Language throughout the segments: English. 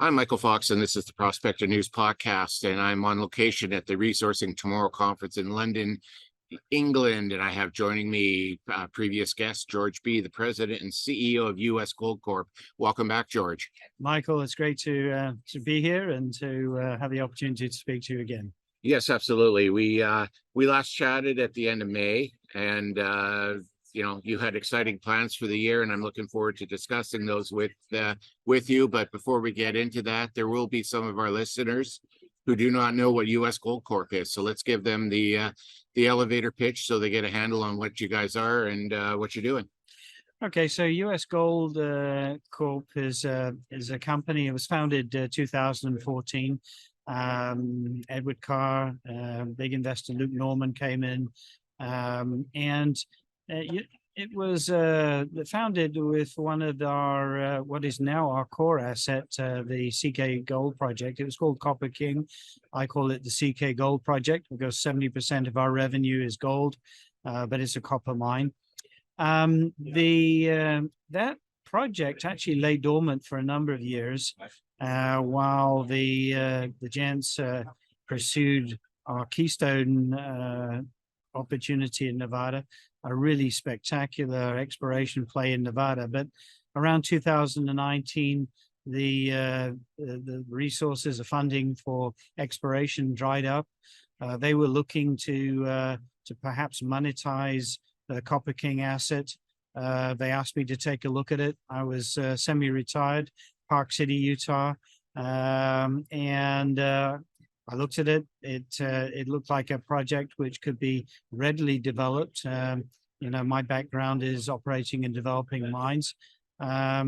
I'm Michael Fox, and this is the Prospector News Podcast, and I'm on location at the Resourcing Tomorrow Conference in London, England, and I have joining me previous guest, George B., the President and CEO of US Gold Corp. Welcome back, George. Michael, it's great to be here and to have the opportunity to speak to you again. Yes, absolutely. We last chatted at the end of May, and you had exciting plans for the year, and I'm looking forward to discussing those with you. But before we get into that, there will be some of our listeners who do not know what US Gold Corp is. So let's give them the elevator pitch so they get a handle on what you guys are and what you're doing. Okay, so US Gold Corp is a company. It was founded 2014. Edward Carr, big investor Luke Norman came in, and it was founded with one of our what is now our core asset, the CK Gold Project. It was called Copper King. I call it the CK Gold Project because 70% of our revenue is gold, but it's a copper mine. That project actually lay dormant for a number of years while the gents pursued our Keystone opportunity in Nevada, a really spectacular exploration play in Nevada. But around 2019, the resources, the funding for exploration dried up. They were looking to perhaps monetize the Copper King asset. They asked me to take a look at it. I was semi-retired, Park City, Utah, and I looked at it. It looked like a project which could be readily developed. My background is operating and developing mines. I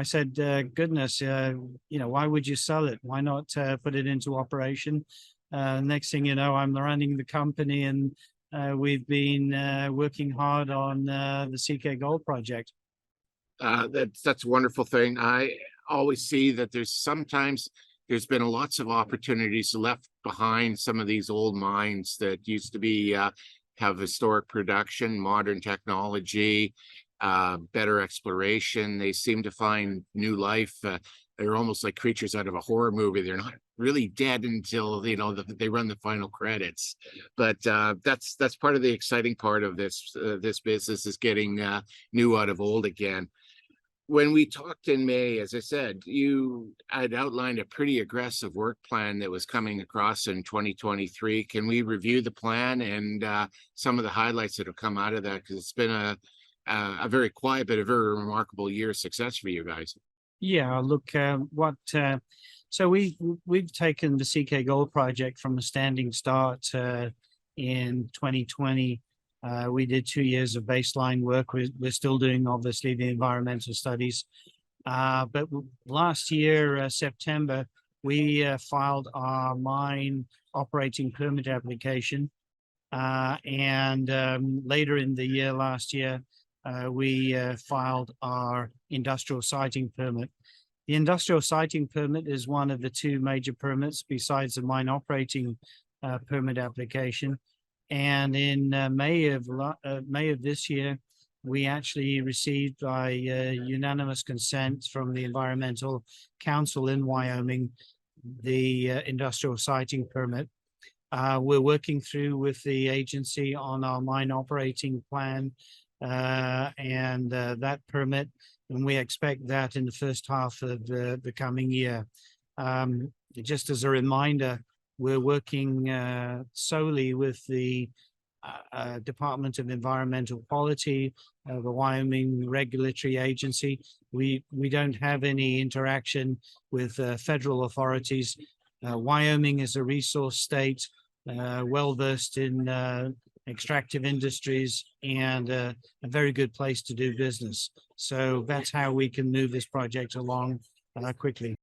said, goodness, why would you sell it? Why not put it into operation? Next thing you know, I'm running the company, and we've been working hard on the CK Gold Project. That's a wonderful thing. I always see that there's been lots of opportunities left behind some of these old mines that used to be have historic production, modern technology, better exploration. They seem to find new life. They're almost like creatures out of a horror movie. They're not really dead until they run the final credits. But that's part of the exciting part of this business, is getting new out of old again. When we talked in May, as I said, you had outlined a pretty aggressive work plan that was coming across in 2023. Can we review the plan and some of the highlights that have come out of that? Because it's been a very quiet but a very remarkable year of success for you guys. Yeah, look, so we've taken the CK Gold Project from a standing start in 2020. We did 2 years of baseline work. We're still doing, obviously, the environmental studies. But last year, September, we filed our mine operating permit application. And later in the year, last year, we filed our industrial siting permit. The industrial siting permit is one of the two major permits besides the mine operating permit application. And in May of this year, we actually received by unanimous consent from the Environmental Council in Wyoming the industrial siting permit. We're working through with the agency on our mine operating plan and that permit, and we expect that in the first half of the coming year. Just as a reminder, we're working solely with the Department of Environmental Quality, the Wyoming regulatory agency. We don't have any interaction with federal authorities. Wyoming is a resource state, well-versed in extractive industries, and a very good place to do business. So that's how we can move this project along quickly.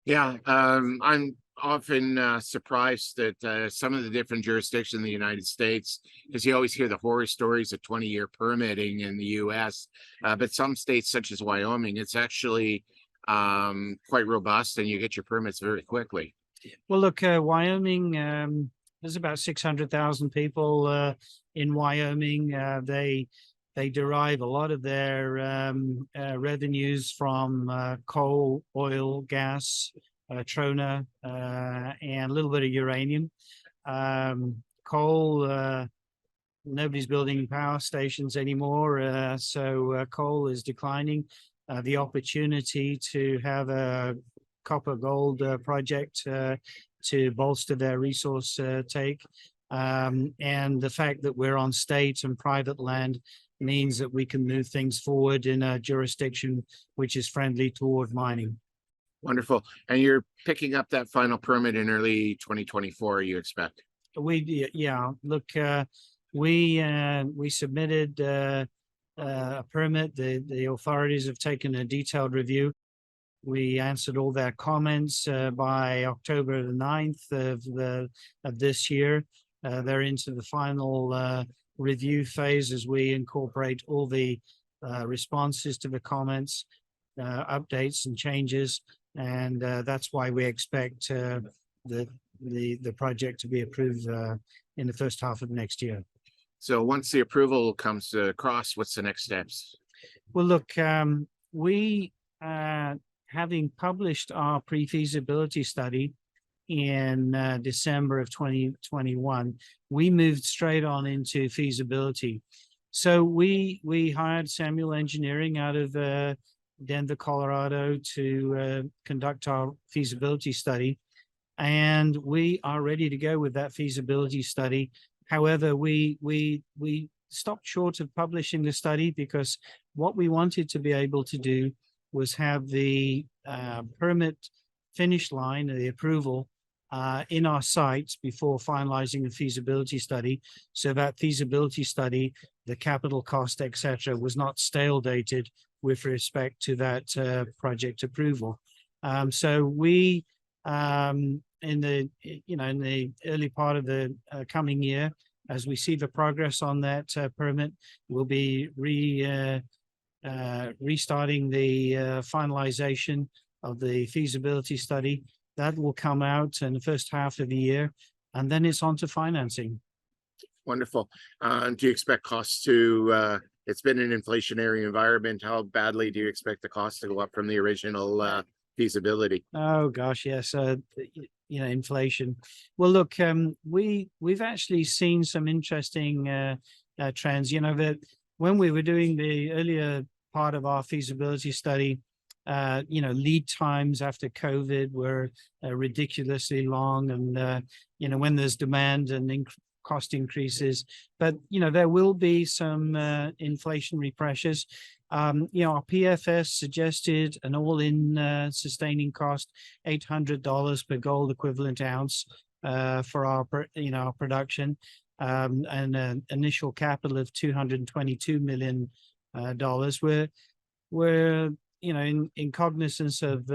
Yeah, I'm often surprised that some of the different jurisdictions in the United States, because you always hear the horror stories of 20-year permitting in the US, but some states such as Wyoming, it's actually quite robust, and you get your permits very quickly. Well, look, Wyoming, there's about 600,000 people in Wyoming. They derive a lot of their revenues from coal, oil, gas, trona, and a little bit of uranium. Coal, nobody's building power stations anymore, so coal is declining. The opportunity to have a copper gold project to bolster their resource take, and the fact that we're on state and private land means that we can move things forward in a jurisdiction which is friendly toward mining. Wonderful. And you're picking up that final permit in early 2024, you expect? Yeah, look, we submitted a permit. The authorities have taken a detailed review. We answered all their comments by October the 9th of this year. They're into the final review phase as we incorporate all the responses to the comments, updates and changes, and that's why we expect the project to be approved in the first half of next year. So once the approval comes across, what's the next steps? Well, look, we having published our pre-feasibility study in December of 2021, we moved straight on into feasibility. So we hired Samuel Engineering out of Denver, Colorado to conduct our feasibility study. And we are ready to go with that feasibility study. However, we stopped short of publishing the study because what we wanted to be able to do was have the permit finish line, the approval, in our sites before finalizing the feasibility study. So that feasibility study, the capital cost, etc., was not stale dated with respect to that project approval. So we, in the early part of the coming year, as we see the progress on that permit, we'll be restarting the finalization of the feasibility study. That will come out in the first half of the year, and then it's on to financing. Wonderful. Do you expect costs to, it's been an inflationary environment. How badly do you expect the cost to go up from the original feasibility? Oh gosh, yes. Inflation. Well, look, we've actually seen some interesting trends. That when we were doing the earlier part of our feasibility study, lead times after COVID were ridiculously long, and when there's demand and cost increases, but there will be some inflationary pressures. Our PFS suggested an all-in sustaining cost $800 per gold equivalent ounce for our production, and an initial capital of $222 million. We're in cognizance of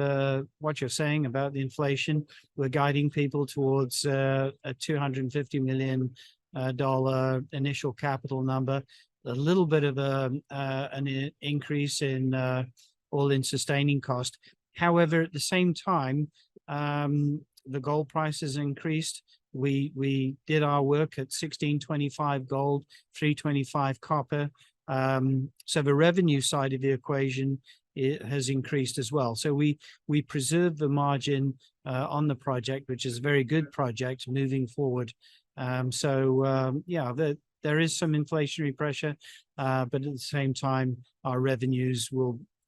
what you're saying about the inflation. We're guiding people towards a $250 million initial capital number, a little bit of an increase in all-in sustaining cost. However, at the same time, the gold price has increased. We did our work at $1,625 gold, $325 copper. So the revenue side of the equation, it has increased as well. So we preserve the margin on the project, which is a very good project moving forward. There is some inflationary pressure, but at the same time, our revenues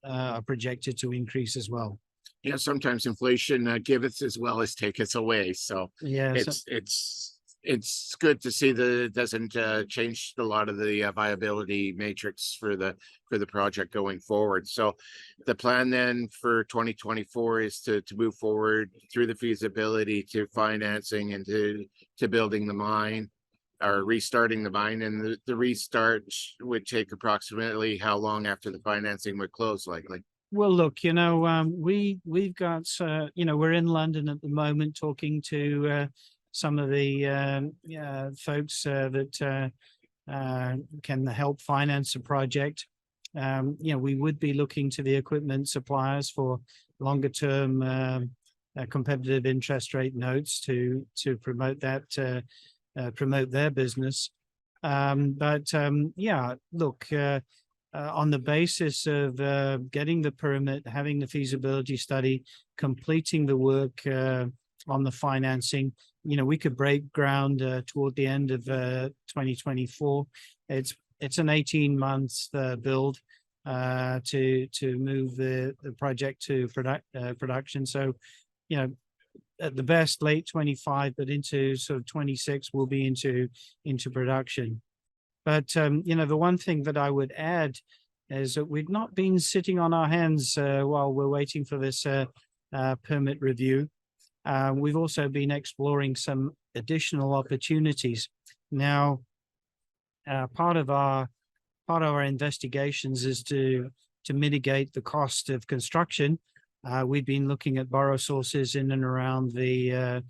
are projected to increase as well. Yeah, sometimes inflation giveth as well as taketh away. So yeah, it's good to see that it doesn't change a lot of the viability matrix for the project going forward. So the plan then for 2024 is to move forward through the feasibility to financing and to building the mine or restarting the mine, and the restart would take approximately how long after the financing would close, likely? Well, look, we've got, we're in London at the moment talking to some of the folks that can help finance the project. We would be looking to the equipment suppliers for longer term competitive interest rate notes to promote that, promote their business. Look, on the basis of getting the permit, having the feasibility study, completing the work on the financing, we could break ground toward the end of 2024. It's an 18 months build to move the project to production. So, at the best late 25, but into sort of 26, we'll be into production. But, the one thing that I would add is that we've not been sitting on our hands while we're waiting for this permit review. We've also been exploring some additional opportunities. Now, part of our investigations is to mitigate the cost of construction. We've been looking at borrow sources in and around the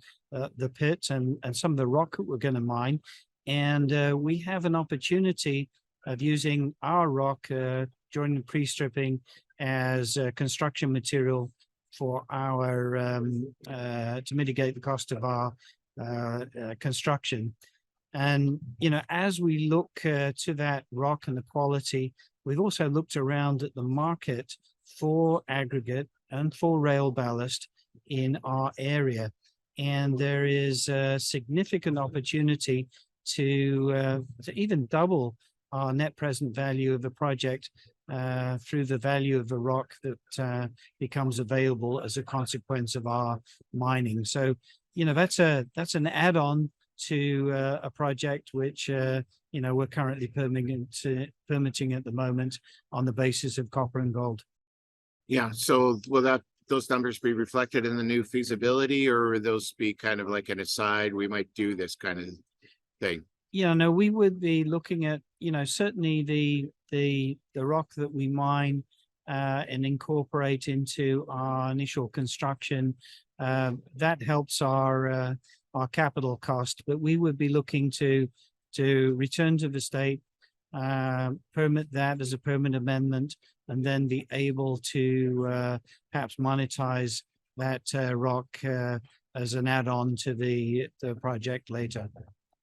pit and some of the rock that we're going to mine. And we have an opportunity of using our rock during the pre-stripping as construction material for our to mitigate the cost of our construction. And as we look to that rock and the quality, we've also looked around at the market for aggregate and for rail ballast in our area, and there is a significant opportunity to even double our net present value of the project through the value of the rock that becomes available as a consequence of our mining. So, that's an add-on to a project which we're currently permitting at the moment on the basis of copper and gold. Yeah. So will those numbers be reflected in the new feasibility, or will those be kind of like an aside? We might do this kind of thing. No, we would be looking at, certainly the rock that we mine and incorporate into our initial construction. That helps our capital cost, but we would be looking to return to the state, permit that as a permit amendment, and then be able to perhaps monetize that rock as an add-on to the project later.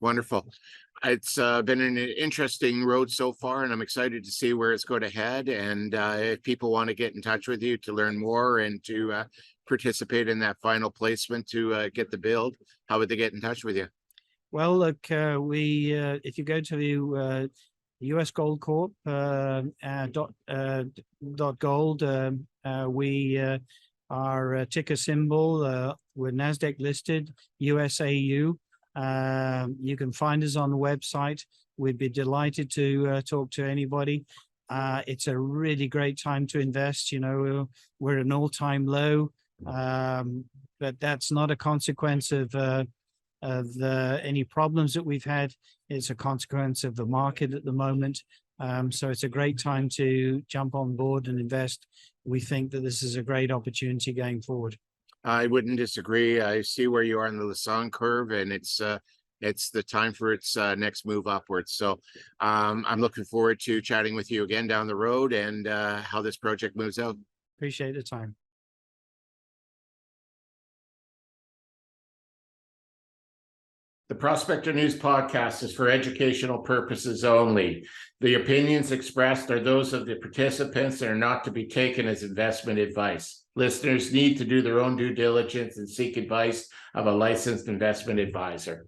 Wonderful. It's been an interesting road so far, and I'm excited to see where it's going to head. And if people want to get in touch with you to learn more and to participate in that final placement to get the build, how would they get in touch with you? Well, look, if you go to the US Gold Corp .gold, our ticker symbol, we're NASDAQ listed, USAU. You can find us on the website. We'd be delighted to talk to anybody. It's a really great time to invest. We're at an all-time low, but that's not a consequence of any problems that we've had. It's a consequence of the market at the moment. So it's a great time to jump on board and invest. We think that this is a great opportunity going forward. I wouldn't disagree. I see where you are in the Lassonde curve, and it's the time for its next move upwards. So I'm looking forward to chatting with you again down the road and how this project moves out. Appreciate the time. The Prospector News podcast is for educational purposes only. The opinions expressed are those of the participants and are not to be taken as investment advice. Listeners need to do their own due diligence and seek advice of a licensed investment advisor.